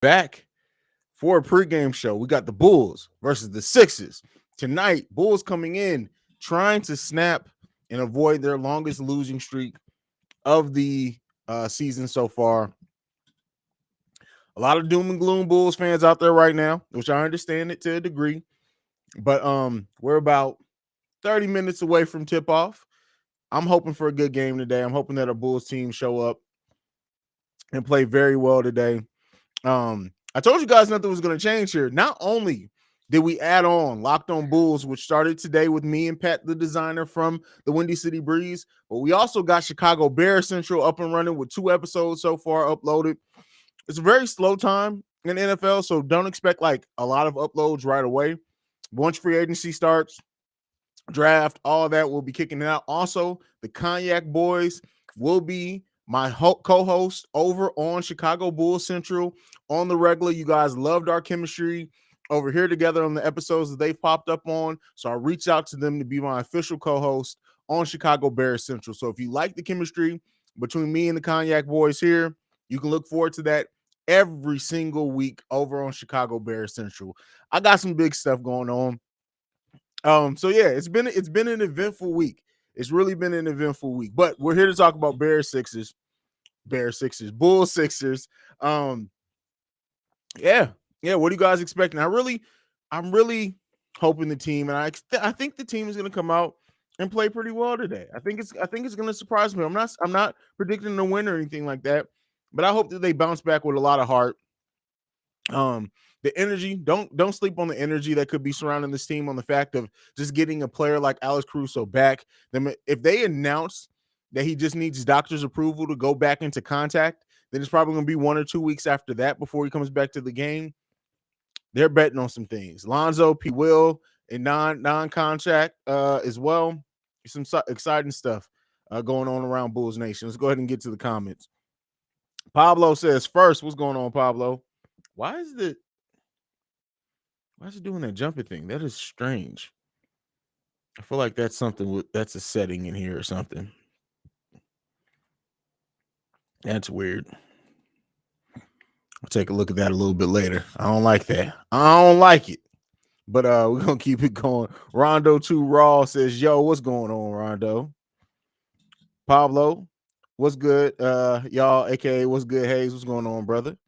Back for a pregame show. We got the Bulls versus the Sixers. Tonight, Bulls coming in trying to snap and avoid their longest losing streak of the season so far. A lot of doom and gloom Bulls fans out there right now, which I understand it to a degree. But we're about 30 minutes away from tip-off. I'm hoping for a good game today. I'm hoping that our Bulls team show up and play very well today. I told you guys nothing was going to change here. Not only did we add on Locked On Bulls, which started today with me and Pat, the designer from the Windy City Breeze, but we also got Chicago Bears Central up and running with 2 episodes so far uploaded. It's a very slow time in the NFL, so don't expect like a lot of uploads right away. Once free agency starts, draft, all of that will be kicking it out. Also, the Cognac Boys will be my co-host over on Chicago Bulls Central on the regular. You guys loved our chemistry over here together on the episodes that they've popped up on. So I reached out to them to be my official co-host on Chicago Bears Central. So if you like the chemistry between me and the Cognac Boys here, you can look forward to that every single week over on Chicago Bears Central. I got some big stuff going on. So yeah, it's been an eventful week. It's really been an eventful week. But we're here to talk about Bulls Sixers. Yeah. What are you guys expecting? I'm really hoping the team, and I think the team is going to come out and play pretty well today. I think it's going to surprise me. I'm not predicting a win or anything like that, but I hope that they bounce back with a lot of heart. The energy, don't sleep on the energy that could be surrounding this team, on the fact of just getting a player like Alex Caruso back. Then if they announce that he just needs doctor's approval to go back into contact, then it's probably going to be 1 or 2 weeks after that before he comes back to the game. They're betting on some things. Lonzo, P. Will, and non-contract as well. Some exciting stuff going on around Bulls Nation. Let's go ahead and get to the comments. Pablo says, first, what's going on, Pablo? Why is it doing that jumping thing? That is strange. I feel like that's something that's a setting in here or something. That's weird. I'll take a look at that a little bit later. I don't like that. I don't like it. But we're gonna keep it going. Rondo 2 Raw says, yo, what's going on, Rondo? Pablo, what's good? Y'all, aka what's good, Haize? What's going on, brother?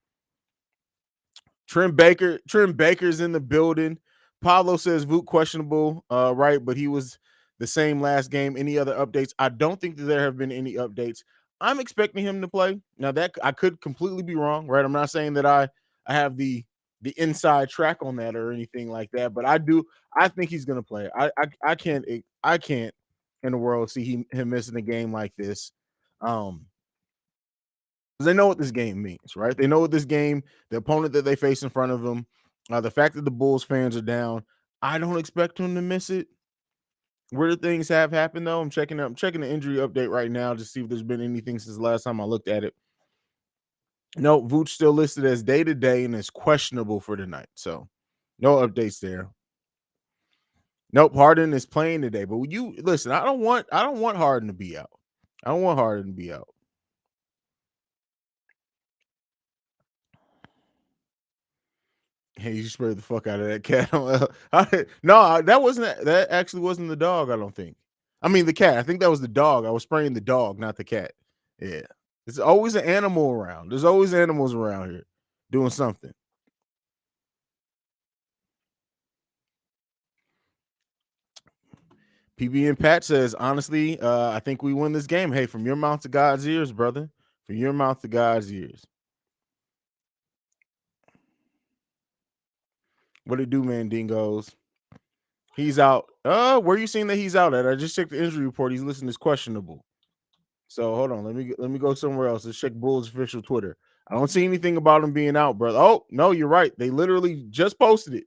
Trim Baker's in the building. Pablo says Vuk questionable, right? But he was the same last game. Any other updates? I don't think that there have been any updates. I'm expecting him to play. Now that I could completely be wrong, right? I'm not saying that I have the inside track on that or anything like that, but I do. I think he's gonna play. I can't in the world see him missing a game like this. They know what this game means, right? They know what this game, the opponent that they face in front of them, the fact that the Bulls fans are down. I don't expect them to miss it. Weird things have happened though. I'm checking the injury update right now to see if there's been anything since the last time I looked at it. No, Vooch still listed as day-to-day and is questionable for tonight. So no updates there. Nope, Harden is playing today. But you listen, I don't want Harden to be out. I don't want Harden to be out. Hey, you sprayed the fuck out of that cat. No, that actually wasn't the dog, I don't think. I mean the cat. I think that was the dog. I was spraying the dog, not the cat. Yeah. There's always an animal around. There's always animals around here doing something. PB and Pat says, honestly, I think we win this game. Hey, from your mouth to God's ears, brother. From your mouth to God's ears. What it do, man, dingoes? He's out. Where are you seeing that he's out at? I just checked the injury report. He's listed as questionable. So hold on. Let me go somewhere else. Let's check Bulls official Twitter. I don't see anything about him being out, brother. Oh, no, you're right. They literally just posted it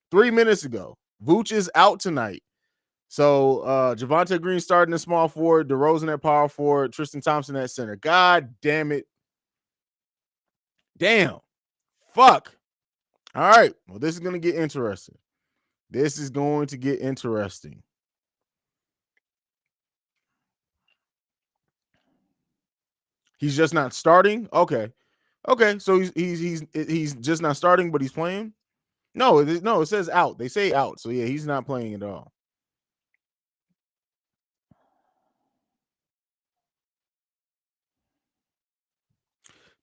3 minutes ago. Vooch is out tonight. So Javonte Green starting at small forward, DeRozan at power forward, Tristan Thompson at center. God damn it. Damn. Fuck. All right. Well, this is going to get interesting. This is going to get interesting. He's just not starting? Okay. Okay, so he's just not starting, but he's playing. No, no, it says out. They say out. So yeah, he's not playing at all.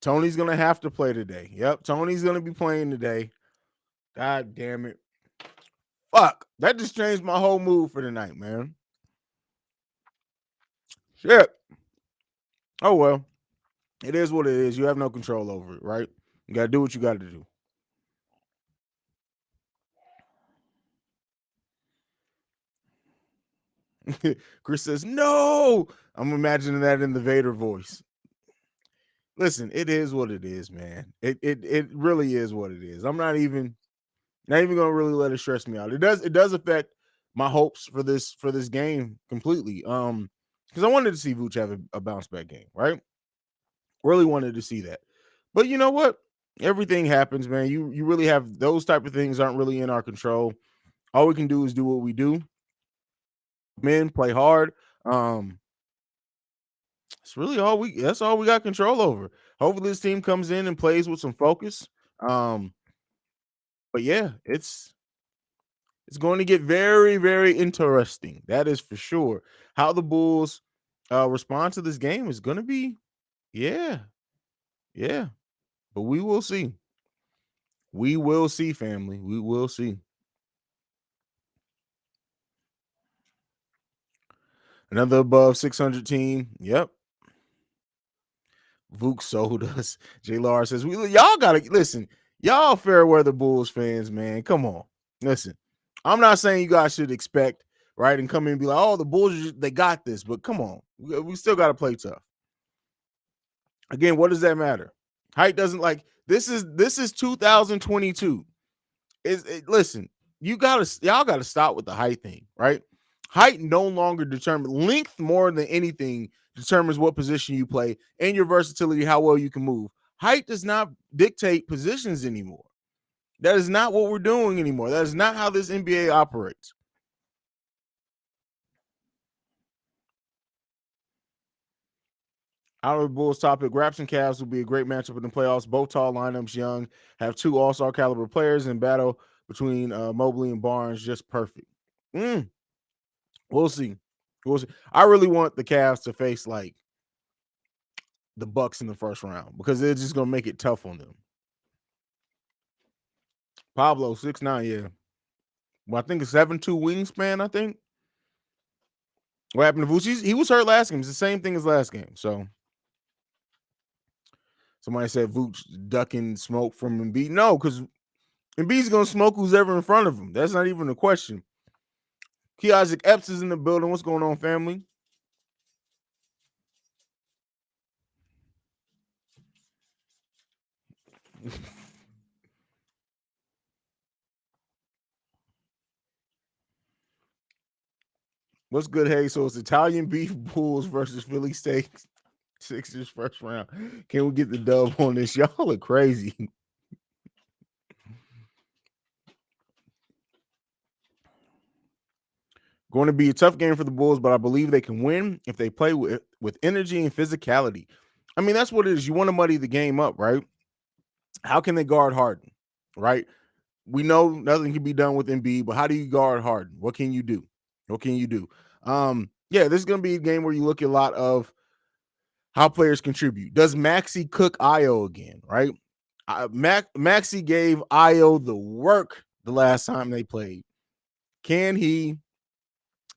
Tony's gonna have to play today. Yep, Tony's gonna be playing today. God damn it. Fuck. That just changed my whole mood for the night, man. Shit. Oh well. It is what it is. You have no control over it, right? You gotta do what you gotta do. Chris says, no. I'm imagining that in the Vader voice. Listen, it is what it is, man. It really is what it is. I'm not even gonna really let it stress me out. It does affect my hopes for this game completely. Because I wanted to see Vooch have a bounce back game, right? Really wanted to see that. But you know what? Everything happens, man. You really have those type of things aren't really in our control. All we can do is do what we do. Men play hard. Um, it's really all we that's all we got control over. Hopefully this team comes in and plays with some focus. Um, but yeah, it's going to get very, very interesting. That is for sure. How the Bulls respond to this game is going to be, yeah, yeah. But we will see. We will see, family. We will see. Another above 600 team. Yep. Vuk sold us. J. Lar says, y'all gotta listen. Y'all fair weather Bulls fans, man. Come on. Listen. I'm not saying you guys should expect, right? And come in and be like, oh, the Bulls, they got this. But come on. We still got to play tough. Again, what does that matter? Height doesn't like this is 2022. Listen, y'all gotta stop with the height thing, right? Height no longer determines length more than anything determines what position you play and your versatility, how well you can move. Height does not dictate positions anymore. That is not what we're doing anymore. That is not how this NBA operates. Out of the Bulls topic, Raps and Cavs will be a great matchup in the playoffs. Both tall lineups, young, have two all-star caliber players in battle between Mobley and Barnes. Just perfect. Mm, we'll see. We'll see. I really want the Cavs to face like the Bucks in the first round because they're just gonna make it tough on them. Pablo 6'9", yeah. Well, I think it's 7'2" wingspan. I think. What happened to Vucevic? He was hurt last game. It's the same thing as last game. So somebody said Vooch ducking smoke from Embiid. No, because Embiid's gonna smoke who's ever in front of him. That's not even a question. Key Isaac Epps is in the building. What's going on, family? What's good, hey? So it's Italian beef Bulls versus Philly steak Sixers first round. Can we get the dub on this? Y'all are crazy. Going to be a tough game for the Bulls, but I believe they can win if they play with energy and physicality. I mean, that's what it is. You want to muddy the game up, right? How can they guard Harden, right? We know nothing can be done with Embiid, but how do you guard Harden? What can you do? What can you do? Yeah, this is going to be a game where you look at a lot of how players contribute. Does Maxi cook Io again, right? Maxi gave Io the work the last time they played. Can he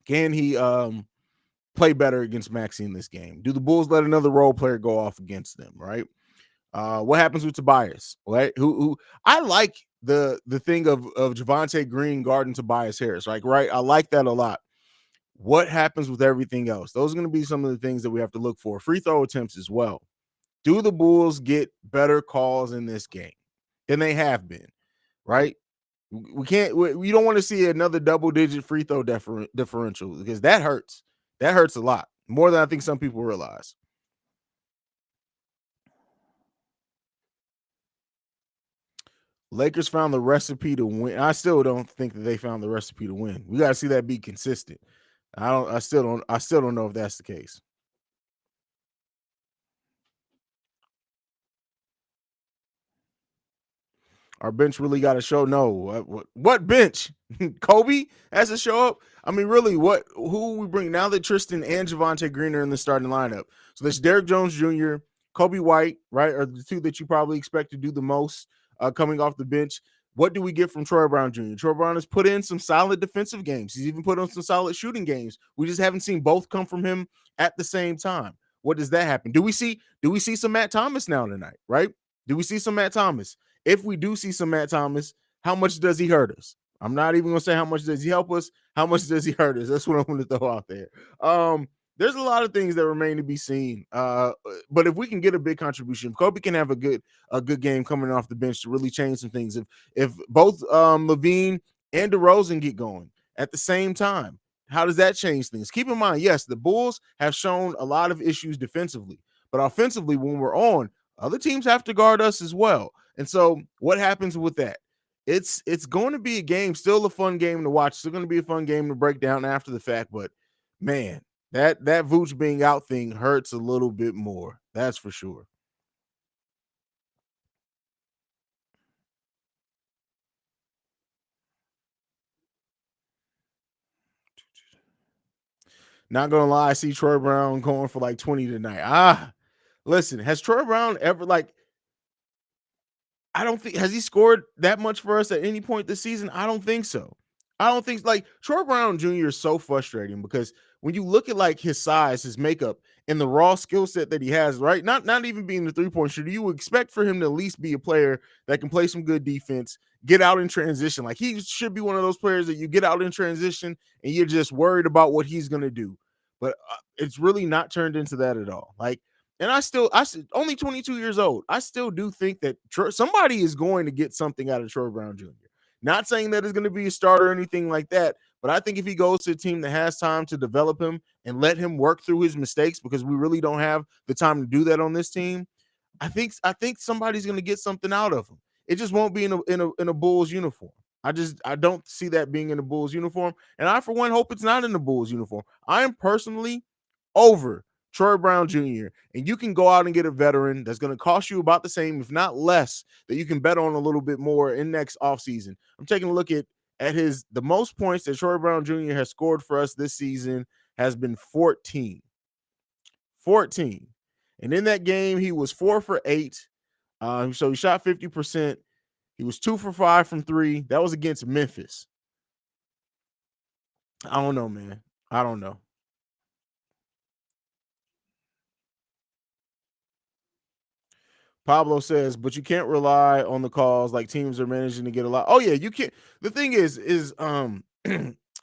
play better against Maxi in this game? Do the Bulls let another role player go off against them, right? What happens with Tobias? Right? Who I like the thing of Javante Green guarding Tobias Harris, like right? I like that a lot. What happens with everything else? Those are going to be some of the things that we have to look for. Free throw attempts as well. Do the Bulls get better calls in this game than they have been? Right? We can't. We don't want to see another double-digit free throw differential because that hurts. That hurts a lot more than I think some people realize. Lakers found the recipe to win. I still don't think that they found the recipe to win. We got to see that be consistent. I don't. I still don't. I still don't know if that's the case. Our bench really got to show. No, what bench? Kobe has to show up. I mean, really, who we bring now that Tristan and Javonte Green are in the starting lineup? So there's Derrick Jones Jr., Kobe White, right, are the two that you probably expect to do the most coming off the bench. What do we get from Troy Brown Jr.? Troy Brown has put in some solid defensive games. He's even put on some solid shooting games. We just haven't seen both come from him at the same time. What does that happen? Do we see some Matt Thomas now tonight, right? Do we see some Matt Thomas? If we do see some Matt Thomas, how much does he hurt us? I'm not even going to say how much does he help us. How much does he hurt us? That's what I'm going to throw out there. There's a lot of things that remain to be seen. But if we can get a big contribution, if Kobe can have a good game coming off the bench to really change some things, if both Levine and DeRozan get going at the same time, how does that change things? Keep in mind, yes, the Bulls have shown a lot of issues defensively, but offensively, when we're on, other teams have to guard us as well. And so what happens with that? It's going to be a game, still a fun game to watch. Still going to be a fun game to break down after the fact, but man, that Vooch being out thing hurts a little bit more. That's for sure. Not gonna lie, I see Troy Brown going for like 20 tonight. Listen, has Troy Brown ever I don't think has he scored that much for us at any point this season? I don't think so. I don't think like Troy Brown Jr. is so frustrating because when you look at like his size, his makeup, and the raw skill set that he has, right? Not even being the three-point shooter, you would expect for him to at least be a player that can play some good defense, get out in transition. Like he should be one of those players that you get out in transition and you're just worried about what he's gonna do. But it's really not turned into that at all. Like and I only 22 years old. I still do think that somebody is going to get something out of Troy Brown Jr. Not saying that it's going to be a starter or anything like that, but I think if he goes to a team that has time to develop him and let him work through his mistakes, because we really don't have the time to do that on this team, I think somebody's going to get something out of him. It just won't be in a Bulls uniform. I don't see that being in the Bulls uniform, and I for one hope it's not in the Bulls uniform. I am personally over Troy Brown Jr. And you can go out and get a veteran that's going to cost you about the same, if not less, that you can bet on a little bit more in next offseason. I'm taking a look at the most points that Troy Brown Jr. has scored for us this season has been 14. 14. And in that game, he was 4 for 8. So he shot 50%. He was 2 for 5 from 3. That was against Memphis. I don't know, man. I don't know. Pablo says, but you can't rely on the calls like teams are managing to get a lot. Oh yeah, you can't. The thing is the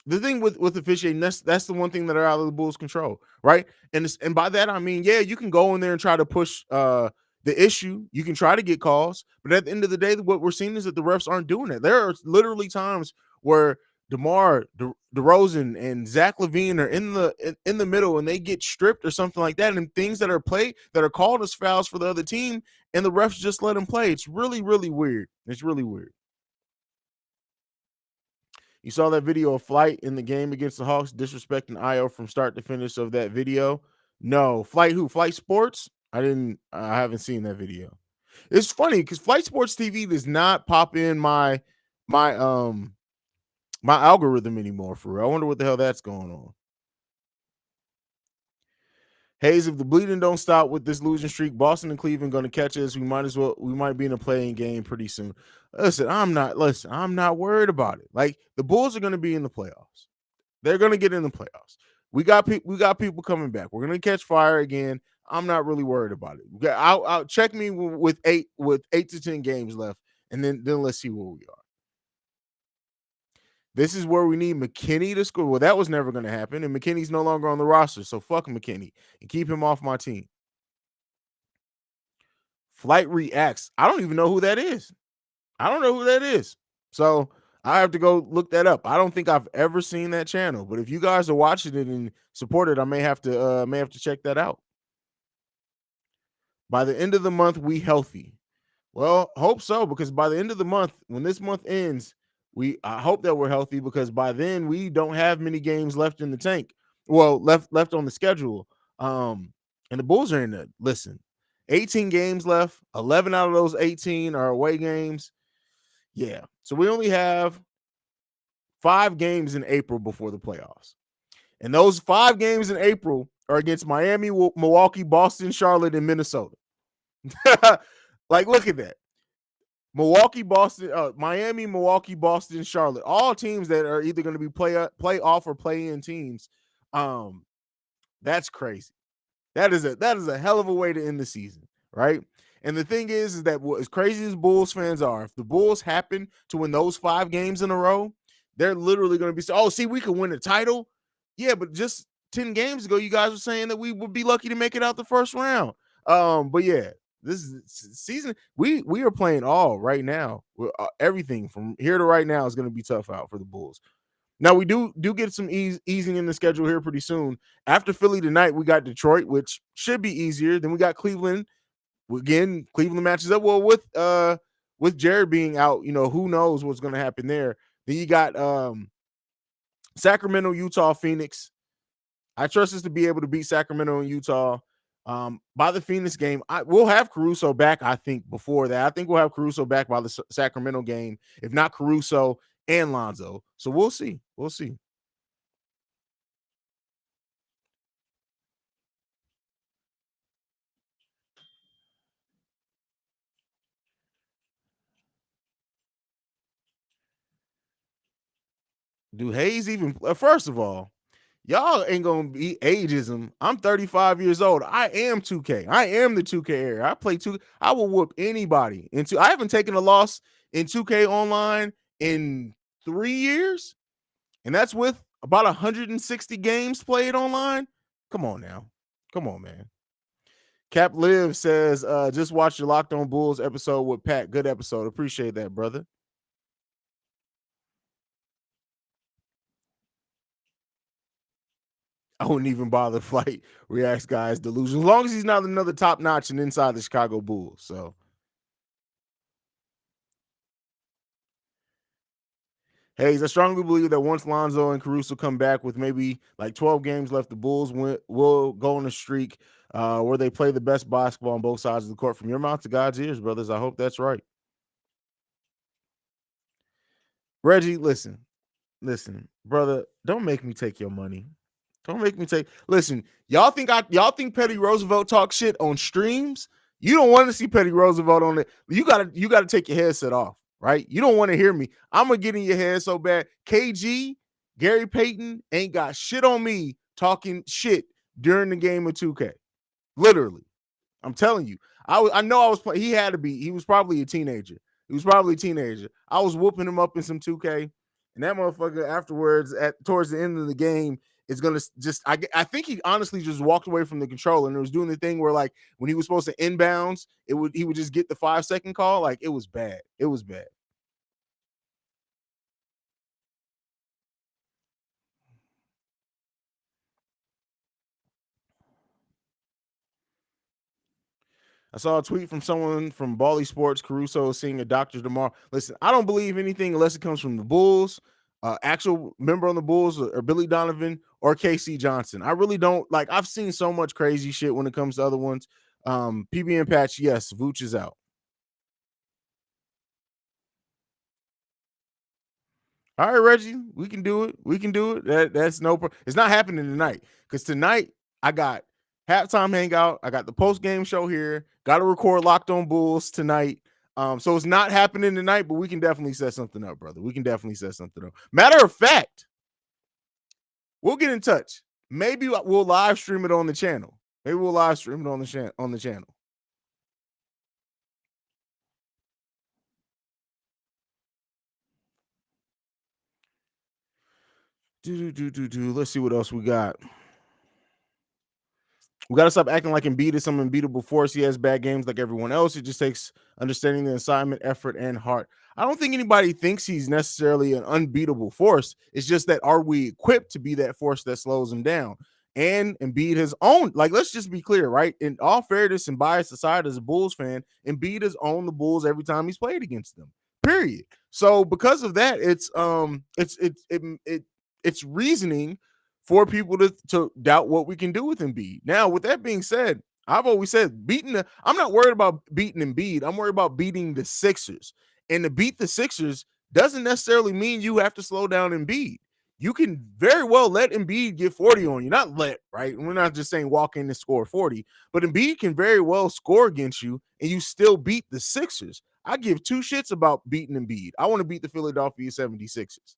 thing with officiating, that's the one thing that are out of the Bulls' control, right? And by that I mean, yeah, you can go in there and try to push the issue. You can try to get calls, but at the end of the day, what we're seeing is that the refs aren't doing it. There are literally times where DeMar DeRozan and Zach LaVine are in the middle and they get stripped or something like that, and things that are called as fouls for the other team, and the refs just let them play. It's really, really weird. It's really weird. You saw that video of Flight in the game against the Hawks disrespecting Io from start to finish of that video. No, Flight who? Flight Sports? I haven't seen that video. It's funny because Flight Sports TV does not pop in my my algorithm anymore for real. I wonder what the hell that's going on. Haize, if the bleeding don't stop with this losing streak, Boston and Cleveland going to catch us. We might be in a playing game pretty soon. I'm not worried about it. Like the Bulls are going to be in the playoffs. They're going to get in the playoffs. We got people coming back. We're going to catch fire again. I'm not really worried about it. I'll check me with 8 to 10 games left, and then let's see where we are. This is where we need McKinney to score. Well, that was never going to happen, and McKinney's no longer on the roster, so fuck McKinney and keep him off my team. Flight Reacts. I don't even know who that is. I don't know who that is. So I have to go look that up. I don't think I've ever seen that channel, but if you guys are watching it and support it, I may have to check that out. By the end of the month, we healthy. Well, hope so, because by the end of the month, when this month ends, I hope that we're healthy, because by then we don't have many games left in the tank. Well, left on the schedule. And the Bulls are in the 18 games left. 11 out of those 18 are away games. Yeah. So we only have 5 games in April before the playoffs. And those 5 games in April are against Miami, Milwaukee, Boston, Charlotte, and Minnesota. Like, look at that. Milwaukee, Boston, Miami, Milwaukee, Boston, Charlotte. All teams that are either going to be playoff or play-in teams. Um, that's crazy. That is a hell of a way to end the season, right? And the thing is that as crazy as Bulls fans are, if the Bulls happen to win those 5 games in a row, they're literally going to be oh, see, we could win a title. Yeah, but just 10 games ago, you guys were saying that we would be lucky to make it out the first round. But yeah, this is season. We are playing all right now. Everything from here to right now is going to be tough out for the Bulls. Now we do get some easing in the schedule here pretty soon. After Philly tonight, we got Detroit, which should be easier. Then we got Cleveland. Again, Cleveland matches up well with Jared being out. You know, who knows what's going to happen there. Then you got Sacramento, Utah, Phoenix. I trust us to be able to beat Sacramento and Utah. By the Phoenix game, we'll have Caruso back, I think, before that. I think we'll have Caruso back by the Sacramento game, if not Caruso and Lonzo. So we'll see. We'll see. Do Haize even first of all, y'all ain't gonna be ageism. I'm 35 years old. I am 2K. I am the 2K era. I play 2. I will whoop anybody into. I haven't taken a loss in 2K online in 3 years, and that's with about 160 games played online. Come on now. Come on, man. Cap Live says, just watch your Locked On Bulls episode with Pat. Good episode. Appreciate that, brother. I wouldn't even bother flight reacts guys delusion as long as he's not another top notch and inside the Chicago Bulls. So Haize, I strongly believe that once Lonzo and Caruso come back with maybe like 12 games left, the Bulls will go on a streak where they play the best basketball on both sides of the court. From your mouth to God's ears, brothers. I hope that's right. Reggie, listen, brother. Don't make me take your money. Don't make me take. Listen, y'all think Petty Roosevelt talk shit on streams? You don't want to see Petty Roosevelt on it. You gotta take your headset off, right? You don't want to hear me. I'm gonna get in your head so bad. KG, Gary Payton ain't got shit on me talking shit during the game of 2K. Literally. I'm telling you. I know I was playing. He had to be. He was probably a teenager. He was probably a teenager. I was whooping him up in some 2K, and that motherfucker afterwards, towards the end of the game, is gonna just. I think he honestly just walked away from the controller and was doing the thing where like when he was supposed to inbounds, he would just get the 5-second call. Like it was bad. It was bad. I saw a tweet from someone from Bally Sports, Caruso seeing a doctor tomorrow. Listen, I don't believe anything unless it comes from the Bulls, actual member on the Bulls, or Billy Donovan or KC Johnson. I really don't like. I've seen so much crazy shit when it comes to other ones. PB and Patch, yes, Vooch is out. All right, Reggie, we can do it. We can do it. That's no problem. It's not happening tonight because tonight I got halftime hangout. I got the post game show here. Got to record Locked On Bulls tonight. So it's not happening tonight, but we can definitely set something up, brother. We can definitely set something up. Matter of fact, we'll get in touch. Maybe we'll live stream it on the channel. Maybe we'll live stream it on the channel. Let's see what else we got. We got to stop acting like Embiid is some unbeatable force. He has bad games like everyone else. It just takes understanding the assignment, effort, and heart. I don't think anybody thinks he's necessarily an unbeatable force. It's just that are we equipped to be that force that slows him down? And Embiid has owned, like, let's just be clear, right? In all fairness and bias aside, as a Bulls fan, Embiid has owned the Bulls every time he's played against them. Period. So because of that, it's reasoning for people to doubt what we can do with Embiid. Now, with that being said, I've always said I'm not worried about beating Embiid. I'm worried about beating the Sixers. And to beat the Sixers doesn't necessarily mean you have to slow down Embiid. You can very well let Embiid get 40 on you. Not let, right? We're not just saying walk in and score 40, but Embiid can very well score against you and you still beat the Sixers. I give two shits about beating Embiid. I want to beat the Philadelphia 76ers.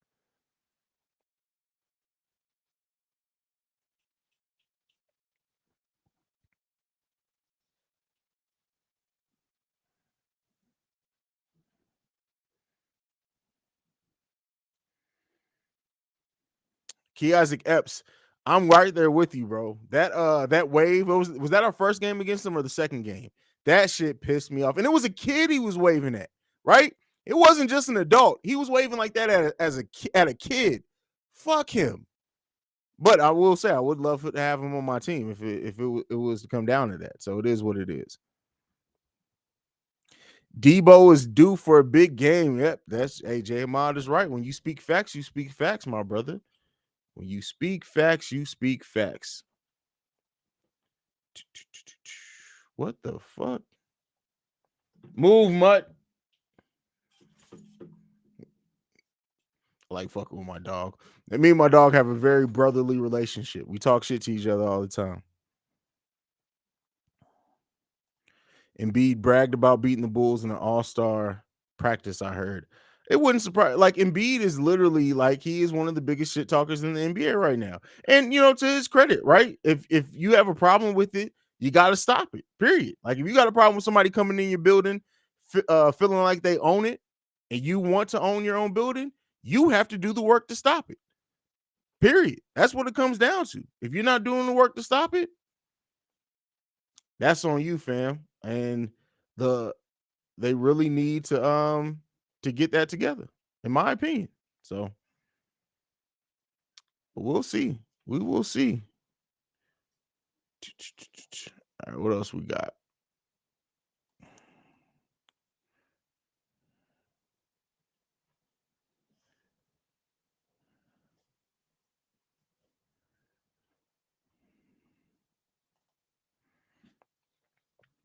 Key Isaac Epps, I'm right there with you, bro. That wave, was that our first game against them or the second game? That shit pissed me off. And it was a kid he was waving at, right? It wasn't just an adult. He was waving like that at a kid. Fuck him. But I will say I would love to have him on my team if it was to come down to that. So it is what it is. Debo is due for a big game. Yep, that's AJ Ahmad is right. When you speak facts, my brother. When you speak facts, you speak facts. What the fuck? Move, mutt. I like fucking with my dog. And me and my dog have a very brotherly relationship. We talk shit to each other all the time. Embiid bragged about beating the Bulls in an all-star practice, I heard. It wouldn't surprise. Like, Embiid is literally like, he is one of the biggest shit talkers in the NBA right now. And, to his credit, right? If you have a problem with it, you got to stop it, period. Like, if you got a problem with somebody coming in your building feeling like they own it and you want to own your own building, you have to do the work to stop it, period. That's what it comes down to. If you're not doing the work to stop it, that's on you, fam. And they really need to get that together, in my opinion. So we'll see. We will see. All right, what else we got?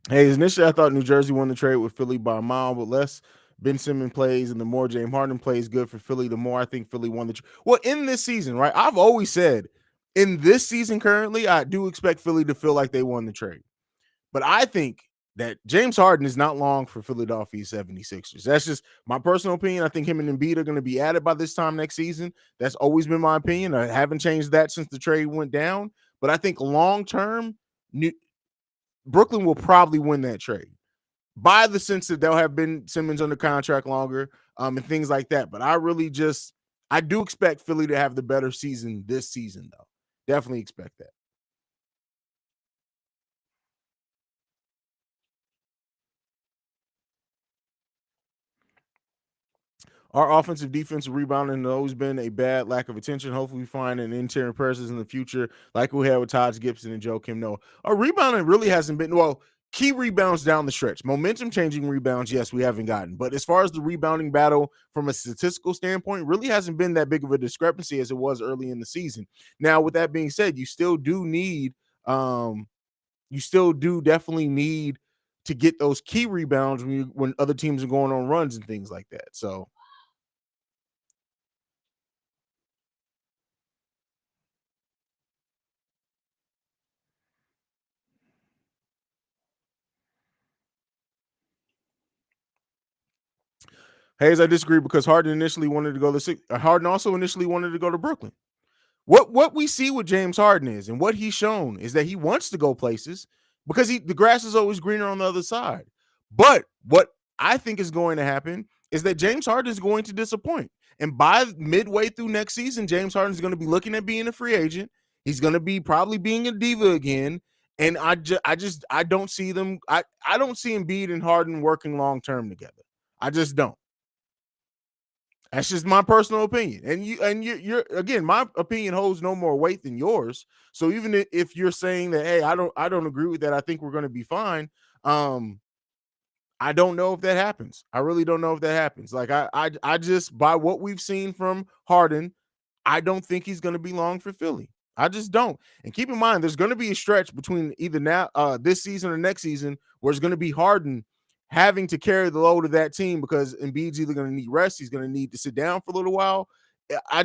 Hey, initially I thought New Jersey won the trade with Philly by a mile, but less Ben Simmons plays and the more James Harden plays good for Philly, the more I think Philly won the trade. Well, in this season, right? I've always said in this season currently, I do expect Philly to feel like they won the trade. But I think that James Harden is not long for Philadelphia 76ers. That's just my personal opinion. I think him and Embiid are going to be at it by this time next season. That's always been my opinion. I haven't changed that since the trade went down. But I think long term, Brooklyn will probably win that trade by the sense that they'll have Ben Simmons under contract longer and things like that. But I do expect Philly to have the better season this season, though. Definitely expect that. Our offensive defensive rebounding has always been a bad lack of attention. Hopefully, we find an interior presence in the future, like we had with Taj Gibson and Joe Kim Noah. Our rebounding really hasn't been key rebounds down the stretch. Momentum changing rebounds, yes, we haven't gotten. But as far as the rebounding battle from a statistical standpoint, really hasn't been that big of a discrepancy as it was early in the season. Now, with that being said, you still do definitely need to get those key rebounds when other teams are going on runs and things like that. So Haize, I disagree because Harden also initially wanted to go to Brooklyn. What we see with James Harden is, and what he's shown is that he wants to go places because the grass is always greener on the other side. But what I think is going to happen is that James Harden is going to disappoint. And by midway through next season, James Harden is going to be looking at being a free agent. He's going to be probably being a diva again. And I don't see them. I don't see Embiid and Harden working long term together. I just don't. That's just my personal opinion. And you're again, my opinion holds no more weight than yours. So even if you're saying that, hey, I don't agree with that, I think we're going to be fine. I don't know if that happens. I really don't know if that happens. Like I just, by what we've seen from Harden, I don't think he's going to be long for Philly. I just don't. And keep in mind, there's going to be a stretch between either now, this season or next season, where it's going to be Harden having to carry the load of that team because Embiid's either going to need rest, he's going to need to sit down for a little while. I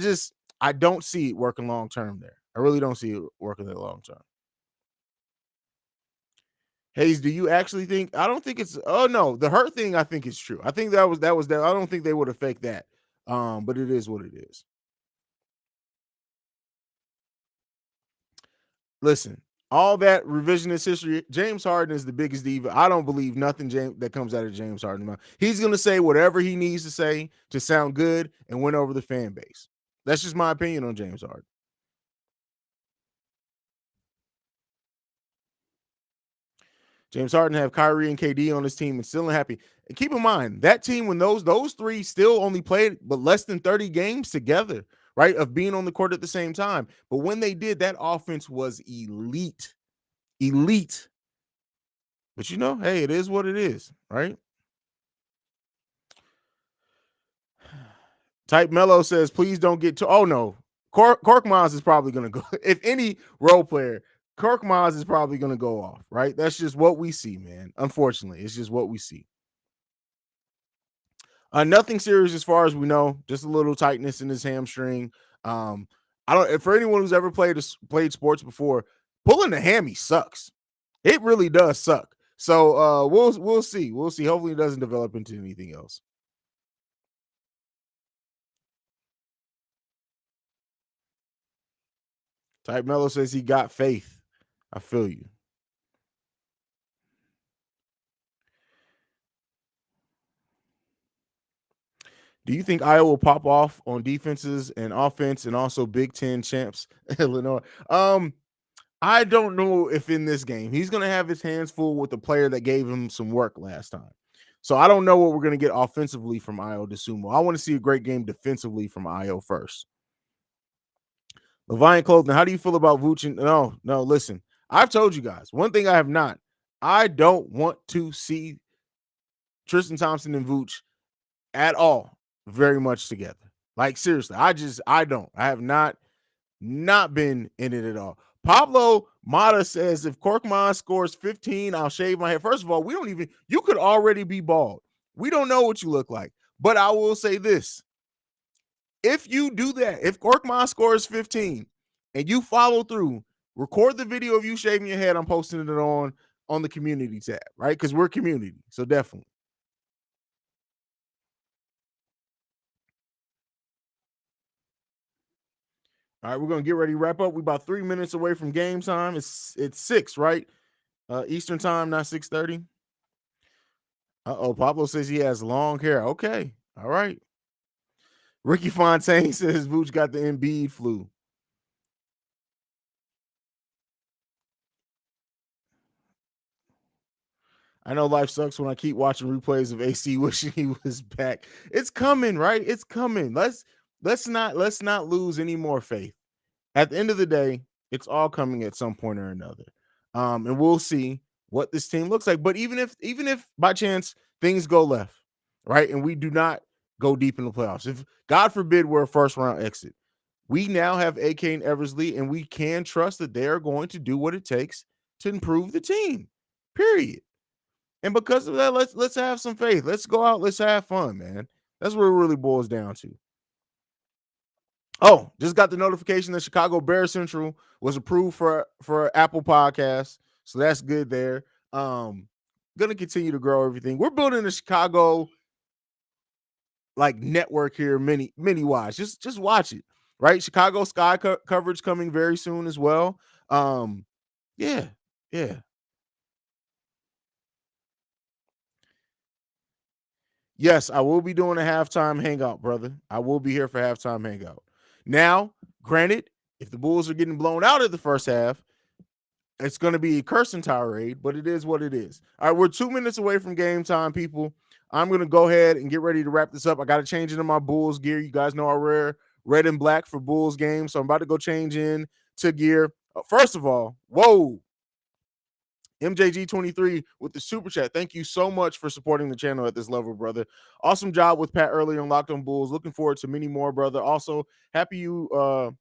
don't see it working long term there. I really don't see it working there long term. Haize, do you actually think? I don't think it's. Oh no, the hurt thing I think is true. I think that was that. I don't think they would have faked that. But it is what it is. Listen, all that revisionist history. James Harden is the biggest diva. I don't believe nothing that comes out of James Harden mouth. He's gonna say whatever he needs to say to sound good and win over the fan base. That's just my opinion on James Harden. James Harden have Kyrie and KD on his team and still unhappy. And keep in mind that team when those three still only played but less than 30 games together, right? Of being on the court at the same time. But when they did, that offense was elite. Elite. But hey, it is what it is, right? Type Mello says, please don't get to. Oh no. Cork Miles is probably gonna go. If any role player, Cork Miles is probably gonna go off, right? That's just what we see, man. Unfortunately, it's just what we see. Nothing serious as far as we know, just a little tightness in his hamstring. I don't. For anyone who's ever played sports before, pulling a hammy sucks. It really does suck. So we'll see. We'll see. Hopefully, it doesn't develop into anything else. Type Mello says he got faith. I feel you. Do you think Iowa will pop off on defenses and offense and also Big Ten champs Illinois? I don't know if in this game he's going to have his hands full with the player that gave him some work last time. So I don't know what we're going to get offensively from Io DeSumo. I want to see a great game defensively from Io first. Levian Clothing, how do you feel about Vucevic? No, listen. I've told you guys one thing I have not. I don't want to see Tristan Thompson and Vooch at all very much together. Like seriously, I don't. I have not been in it at all. Pablo Mata says if Korkmaz scores 15, I'll shave my head. First of all, you could already be bald. We don't know what you look like. But I will say this. If you do that, if Korkmaz scores 15 and you follow through, record the video of you shaving your head. I'm posting it on the community tab, right? Because we're community. So definitely. All right, we're gonna get ready to wrap up. We're about 3 minutes away from game time. It's 6, right? Eastern time, not 6:30. Pablo says he has long hair. Okay, all right. Ricky Fontaine says Vooch got the Embiid flu. I know life sucks when I keep watching replays of AC wishing he was back. It's coming, right? It's coming. Let's not lose any more faith. At the end of the day, it's all coming at some point or another. And we'll see what this team looks like. But even if by chance things go left, right, and we do not go deep in the playoffs, if God forbid we're a first round exit, we now have AK and Eversley, and we can trust that they are going to do what it takes to improve the team. Period. And because of that, let's have some faith. Let's go out. Let's have fun, man. That's what it really boils down to. Oh, just got the notification that Chicago Bear Central was approved for Apple Podcasts. So that's good there. Gonna continue to grow everything. We're building a Chicago like network here, many wise. Just watch it, right? Chicago Sky coverage coming very soon as well. Yeah, yeah. Yes, I will be doing a halftime hangout, brother. I will be here for halftime hangout. Now, granted, if the Bulls are getting blown out at the first half, it's going to be a cursing tirade, but it is what it is. All right, we're 2 minutes away from game time, people. I'm going to go ahead and get ready to wrap this up. I got to change into my Bulls gear. You guys know I wear red and black for Bulls games, so I'm about to go change in to gear. First of all, whoa, MJG23 with the super chat. Thank you so much for supporting the channel at this level, brother. Awesome job with Pat earlier on Locked On Bulls. Looking forward to many more, brother. Also, happy we're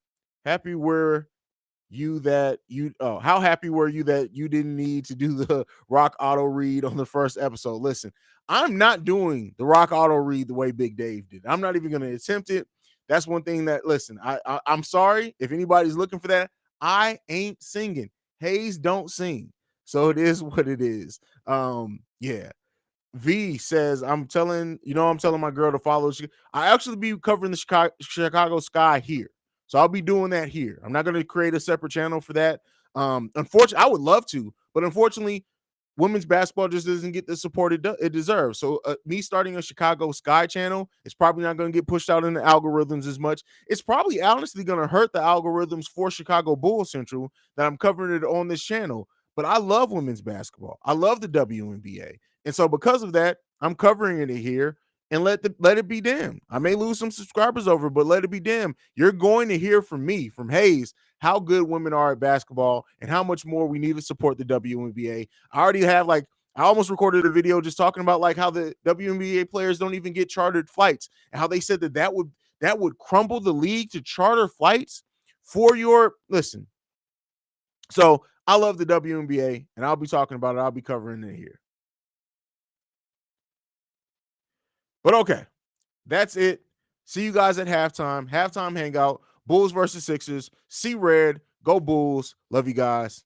how happy were you that you didn't need to do the rock auto read on the first episode? Listen, I'm not doing the rock auto read the way Big Dave did. I'm not even going to attempt it. That's one thing that, listen, I'm sorry if anybody's looking for that. I ain't singing. Haize don't sing. So it is what it is. Yeah. V says, I'm telling my girl to follow. I actually be covering the Chicago Sky here. So I'll be doing that here. I'm not going to create a separate channel for that. Unfortunately, I would love to, but unfortunately, women's basketball just doesn't get the support it deserves. So me starting a Chicago Sky channel is probably not going to get pushed out in the algorithms as much. It's probably honestly going to hurt the algorithms for Chicago Bulls Central that I'm covering it on this channel. But I love women's basketball. I love the WNBA. And so because of that, I'm covering it here, and let it be damned. I may lose some subscribers over, but let it be damned. You're going to hear from me, from Haize, how good women are at basketball and how much more we need to support the WNBA. I already have I almost recorded a video just talking about how the WNBA players don't even get chartered flights, and how they said that would crumble the league to charter flights for your listen. So I love the WNBA, and I'll be talking about it. I'll be covering it here. But okay, that's it. See you guys at halftime. Halftime hangout. Bulls versus Sixers. See red. Go Bulls. Love you guys.